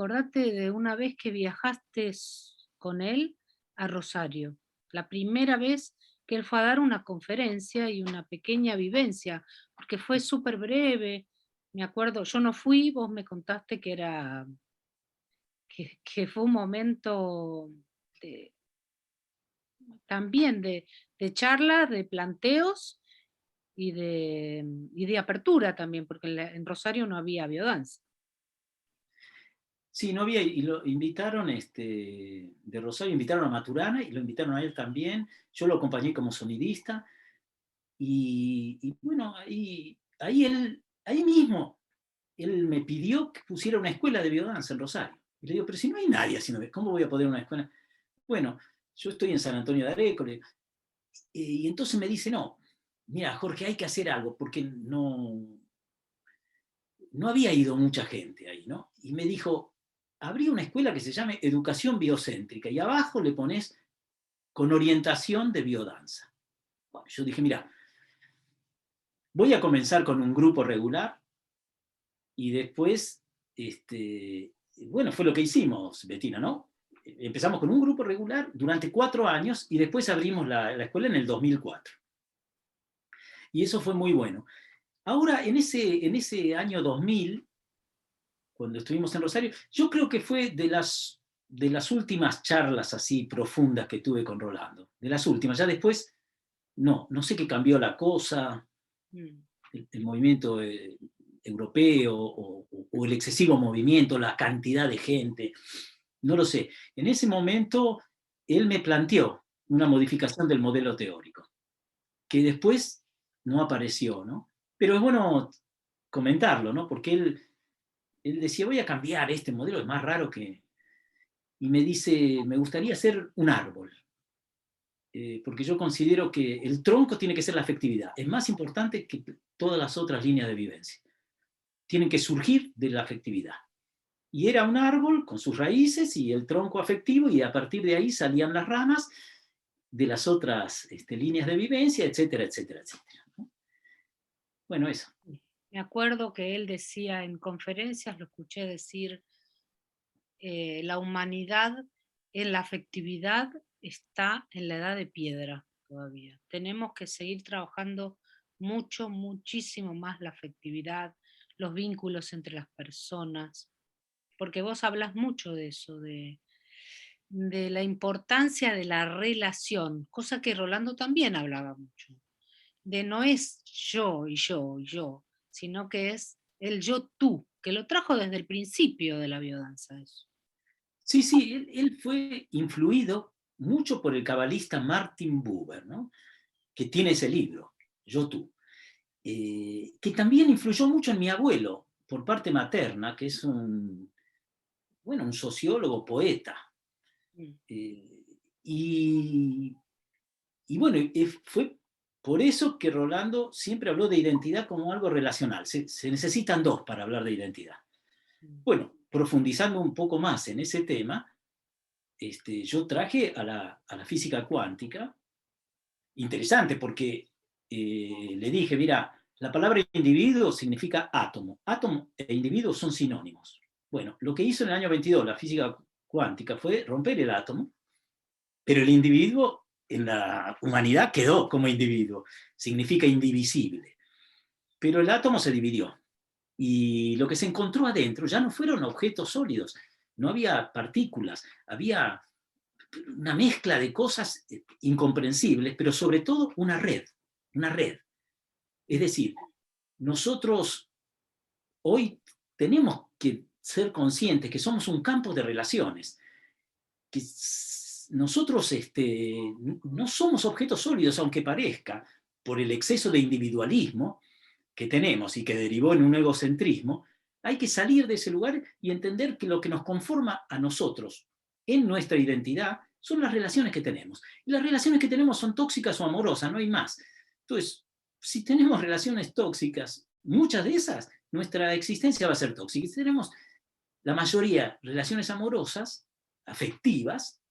acordate de una vez que viajaste con él a Rosario, la primera vez que él fue a dar una conferencia y una pequeña vivencia, porque fue súper breve. Me acuerdo, yo no fui, vos me contaste que fue un momento de- también de charla, de planteos y de apertura también, porque en Rosario no había biodanza. Sí, no había, y lo invitaron de Rosario, invitaron a Maturana y lo invitaron a él también. Yo lo acompañé como sonidista y bueno, ahí mismo, él me pidió que pusiera una escuela de biodanza en Rosario. Y le digo, pero si no hay nadie haciendo, ¿cómo voy a poner una escuela? Bueno, yo estoy en San Antonio de Areco, y entonces me dice, no, mira, Jorge, hay que hacer algo, porque no había ido mucha gente ahí, ¿no? Y me dijo, habría una escuela que se llame Educación Biocéntrica y abajo le pones con orientación de biodanza. Bueno, yo dije, mira, voy a comenzar con un grupo regular y después, bueno, fue lo que hicimos, Betina, ¿no? Empezamos con un grupo regular durante 4 años y después abrimos la escuela en el 2004. Y eso fue muy bueno. Ahora, en ese año 2000, cuando estuvimos en Rosario, yo creo que fue de las últimas charlas así profundas que tuve con Rolando, de las últimas, ya después no sé qué cambió la cosa, Mm. el movimiento europeo o el excesivo movimiento, la cantidad de gente, no lo sé. En ese momento él me planteó una modificación del modelo teórico, que después no apareció, ¿no? Pero es bueno comentarlo, ¿no? Porque él decía, voy a cambiar este modelo, es más raro que... Y me dice, me gustaría hacer un árbol, porque yo considero que el tronco tiene que ser la afectividad, es más importante que todas las otras líneas de vivencia. Tienen que surgir de la afectividad. Y era un árbol con sus raíces y el tronco afectivo, y a partir de ahí salían las ramas de las otras líneas de vivencia, etcétera, etcétera, etcétera, ¿no? Bueno, eso. Me acuerdo que él decía en conferencias, lo escuché decir, la humanidad en la afectividad está en la edad de piedra todavía. Tenemos que seguir trabajando mucho, muchísimo más la afectividad, los vínculos entre las personas, porque vos hablas mucho de eso, de la importancia de la relación, cosa que Rolando también hablaba mucho, de no es yo y yo y yo, sino que es el yo-tú, que lo trajo desde el principio de la biodanza eso. Sí, sí, él fue influido mucho por el cabalista Martin Buber, ¿no? Que tiene ese libro, Yo Tú, que también influyó mucho en mi abuelo, por parte materna, que es un sociólogo, poeta. Mm. Eh, y, y bueno, fue por eso que Rolando siempre habló de identidad como algo relacional. Se necesitan dos para hablar de identidad. Mm. Bueno, profundizando un poco más en ese tema, yo traje a la física cuántica, interesante porque le dije, mira, la palabra individuo significa átomo. Átomo e individuo son sinónimos. Bueno, lo que hizo en el año 22 la física cuántica fue romper el átomo, pero el individuo en la humanidad quedó como individuo, significa indivisible. Pero el átomo se dividió y lo que se encontró adentro ya no fueron objetos sólidos, no había partículas, había una mezcla de cosas incomprensibles, pero sobre todo una red, una red. Es decir, nosotros hoy tenemos que ser conscientes que somos un campo de relaciones, que nosotros no somos objetos sólidos, aunque parezca, por el exceso de individualismo que tenemos y que derivó en un egocentrismo. Hay que salir de ese lugar y entender que lo que nos conforma a nosotros en nuestra identidad son las relaciones que tenemos. Y las relaciones que tenemos son tóxicas o amorosas, no hay más. Entonces, si tenemos relaciones tóxicas, muchas de esas, nuestra existencia va a ser tóxica. Si tenemos la mayoría relaciones amorosas, afectivas,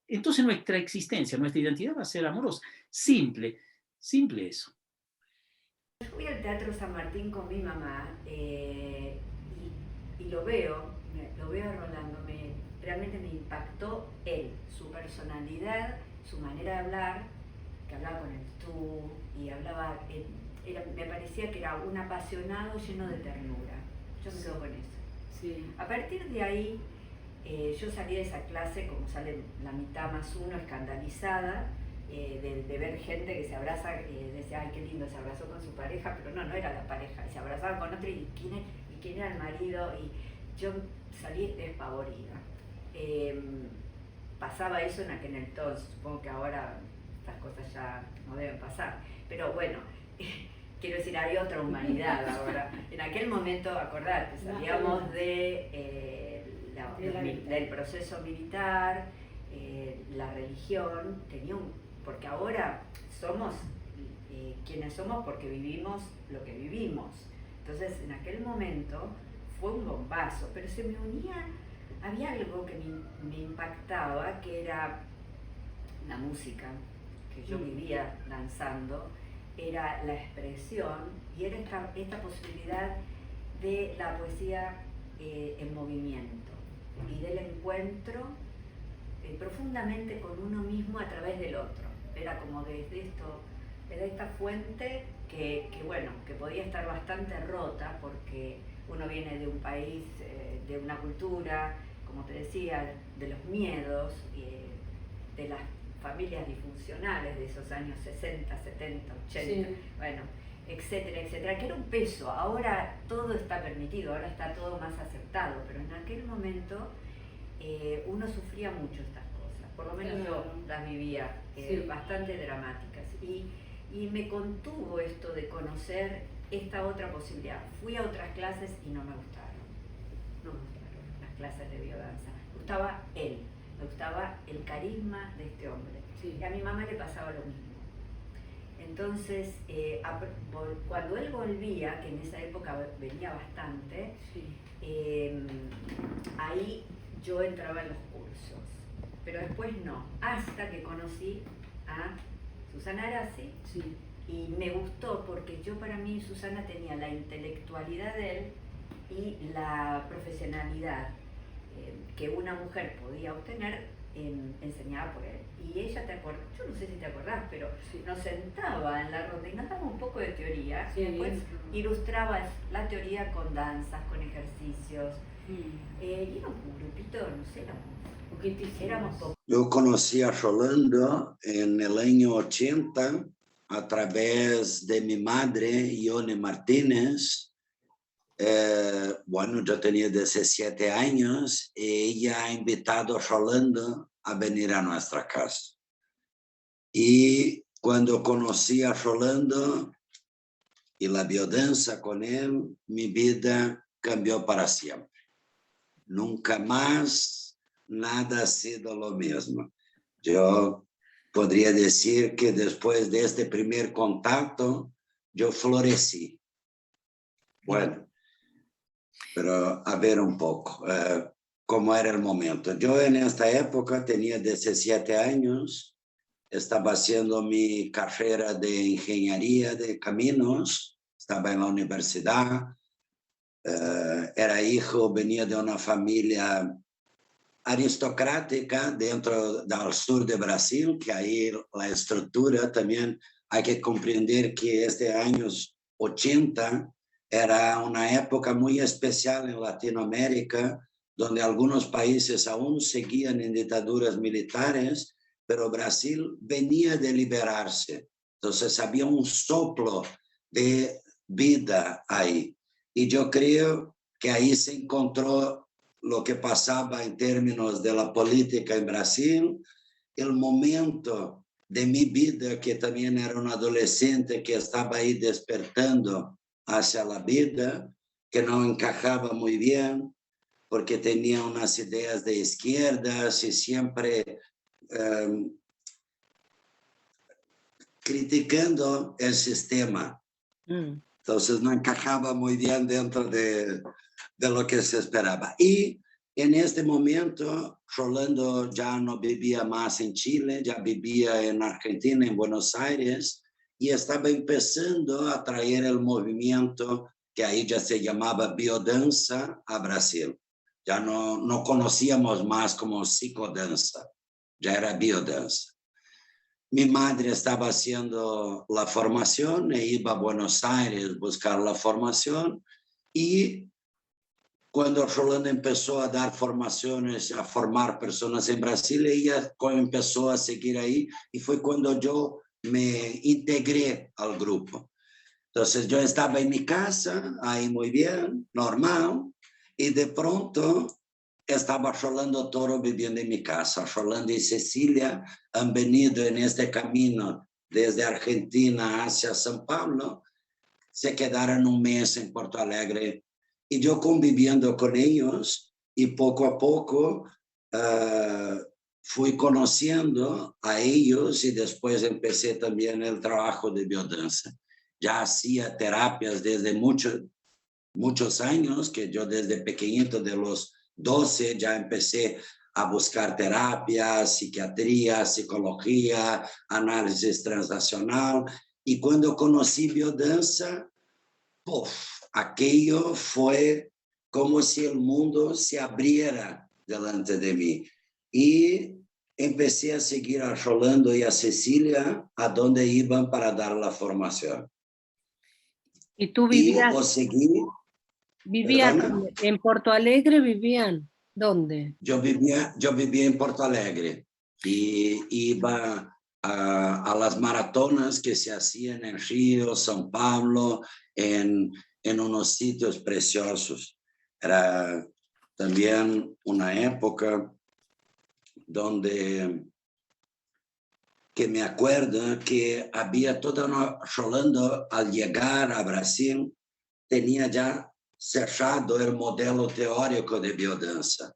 entonces nuestra existencia, nuestra identidad va a ser amorosa. Simple, simple eso. Fui al Teatro San Martín con mi mamá y lo veo veo a Rolando, realmente me impactó él, su personalidad, su manera de hablar, que hablaba con el tú y hablaba, me parecía que era un apasionado lleno de ternura. Yo me quedo con eso. Sí. A partir de ahí, yo salí de esa clase, como sale la mitad más uno, escandalizada, de ver gente que se abraza, decía, ay, qué lindo, se abrazó con su pareja, pero no era la pareja, se abrazaba con otro y quién era el marido, y yo salí despavorida. Pasaba eso en aquel entonces, supongo que ahora estas cosas ya no deben pasar, pero bueno, quiero decir, hay otra humanidad ahora. En aquel momento, acordate, salíamos del proceso militar, la religión, porque ahora somos quienes somos porque vivimos lo que vivimos. Entonces, en aquel momento fue un bombazo, pero se me unía, había algo que me impactaba, que era la música, que yo vivía danzando, era la expresión y era esta posibilidad de la poesía en movimiento y del encuentro profundamente con uno mismo a través del otro. Era como desde esto, era esta fuente que podía estar bastante rota porque uno viene de un país, de una cultura, como te decía, de los miedos, de las familias disfuncionales de esos años 60, 70, 80, sí. Bueno, etcétera, etcétera, que era un peso. Ahora todo está permitido, ahora está todo más aceptado, pero en aquel momento uno sufría mucho estas cosas, por lo menos yo las vivía, bastante dramáticas, y me contuvo esto de conocer esta otra posibilidad. Fui a otras clases y no me gustaron las clases de biodanza, me gustaba él. Me gustaba el carisma de este hombre. Sí. Y a mi mamá le pasaba lo mismo. Entonces, cuando él volvía, que en esa época venía bastante, ahí yo entraba en los cursos. Pero después no, hasta que conocí a Susana Arasi. Sí. Y me gustó porque para mí Susana tenía la intelectualidad de él y la profesionalidad que una mujer podía obtener enseñada por él. Y ella, yo no sé si te acordás, pero nos sentaba en la ronda y nos daba un poco de teoría, y después ilustraba la teoría con danzas, con ejercicios. Y era un grupito, no sé, éramos pocos. Yo conocí a Rolando en el año 80 a través de mi madre, Ione Martínez. Yo tenía 17 años y ella ha invitado a Rolando a venir a nuestra casa. Y cuando conocí a Rolando y la biodanza con él, mi vida cambió para siempre. Nunca más nada ha sido lo mismo. Yo podría decir que después de este primer contacto, yo florecí. Bueno, pero a ver un poco cómo era el momento. Yo en esta época tenía 17 años, estaba haciendo mi carrera de ingeniería de caminos, estaba en la universidad, era hijo, venía de una familia aristocrática dentro del sur de Brasil, que ahí la estructura también hay que comprender que este años 80 era una época muy especial en Latinoamérica, donde algunos países aún seguían en dictaduras militares, pero Brasil venía de liberarse. Entonces había un soplo de vida ahí. Y yo creo que ahí se encontró lo que pasaba en términos de la política en Brasil, el momento de mi vida, que también era un adolescente que estaba ahí despertando hacia la vida, que no encajaba muy bien, porque tenía unas ideas de izquierdas y siempre criticando el sistema. Entonces no encajaba muy bien dentro de lo que se esperaba. Y en este momento, Rolando ya no vivía más en Chile, ya vivía en Argentina, en Buenos Aires, y estaba empezando a traer el movimiento que ahí ya se llamaba biodanza a Brasil. Ya no conocíamos más como psicodanza, ya era biodanza. Mi madre estaba haciendo la formación e iba a Buenos Aires a buscar la formación, y cuando Rolando empezó a dar formaciones, a formar personas en Brasil, ella empezó a seguir ahí, y fue cuando yo me integré al grupo. Entonces yo estaba en mi casa, ahí muy bien, normal, y de pronto estaba Rolando Toro viviendo en mi casa. Rolando y Cecilia han venido en este camino desde Argentina hacia São Paulo, se quedaron un mes en Porto Alegre, y yo conviviendo con ellos, y poco a poco fui conociendo a ellos, y después empecé también el trabajo de biodanza. Ya hacía terapias desde muchos años, que yo desde pequeñito, de los 12, ya empecé a buscar terapia, psiquiatría, psicología, análisis transaccional. Y cuando conocí biodanza, aquello fue como si el mundo se abriera delante de mí. Y empecé a seguir a Rolando y a Cecilia a donde iban para dar la formación. ¿Y tú vivías? Y os seguí. ¿Vivían ¿Perdona? en Porto Alegre? ¿Vivían? ¿Dónde? Yo vivía en Porto Alegre, y iba a las maratonas que se hacían en Río, São Paulo, en unos sitios preciosos. Era también una época donde que me acuerdo que había toda una... Rolando, al llegar a Brasil, tenía ya cerrado el modelo teórico de biodanza.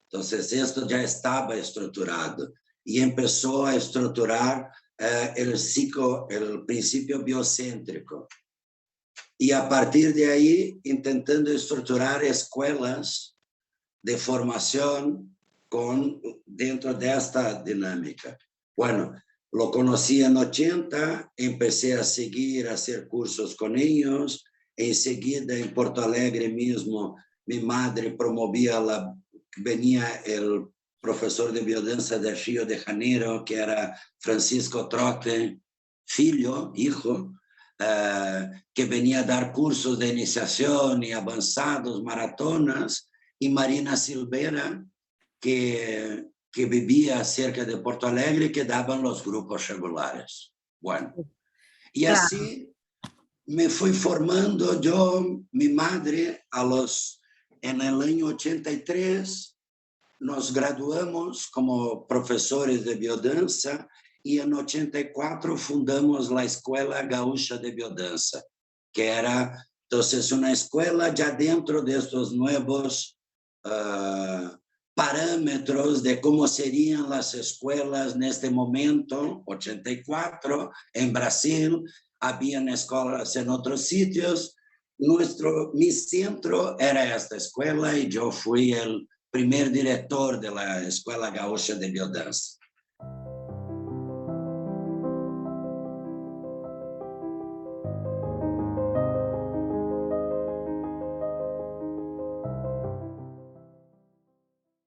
Entonces, esto ya estaba estructurado, y empezó a estructurar el principio biocéntrico. Y a partir de ahí, intentando estructurar escuelas de formación dentro de esta dinámica. Bueno, lo conocí en 80, empecé a seguir, a hacer cursos con ellos. Enseguida, en Porto Alegre mismo, mi madre promovía venía el profesor de biodanza de Río de Janeiro, que era Francisco Trote, hijo, que venía a dar cursos de iniciación y avanzados, maratonas, y Marina Silveira, que vivía cerca de Porto Alegre, que daban los grupos regulares. Bueno, y así me fui formando yo. Mi madre, en el año 83, nos graduamos como profesores de biodanza, y en 84 fundamos la Escuela Gaúcha de Biodanza, que era entonces una escuela ya dentro de estos nuevos parámetros de cómo serían las escuelas en este momento. 84, en Brasil, habían escuelas en otros sitios. Mi centro era esta escuela, y yo fui el primer director de la Escuela Gaúcha de Biodanza.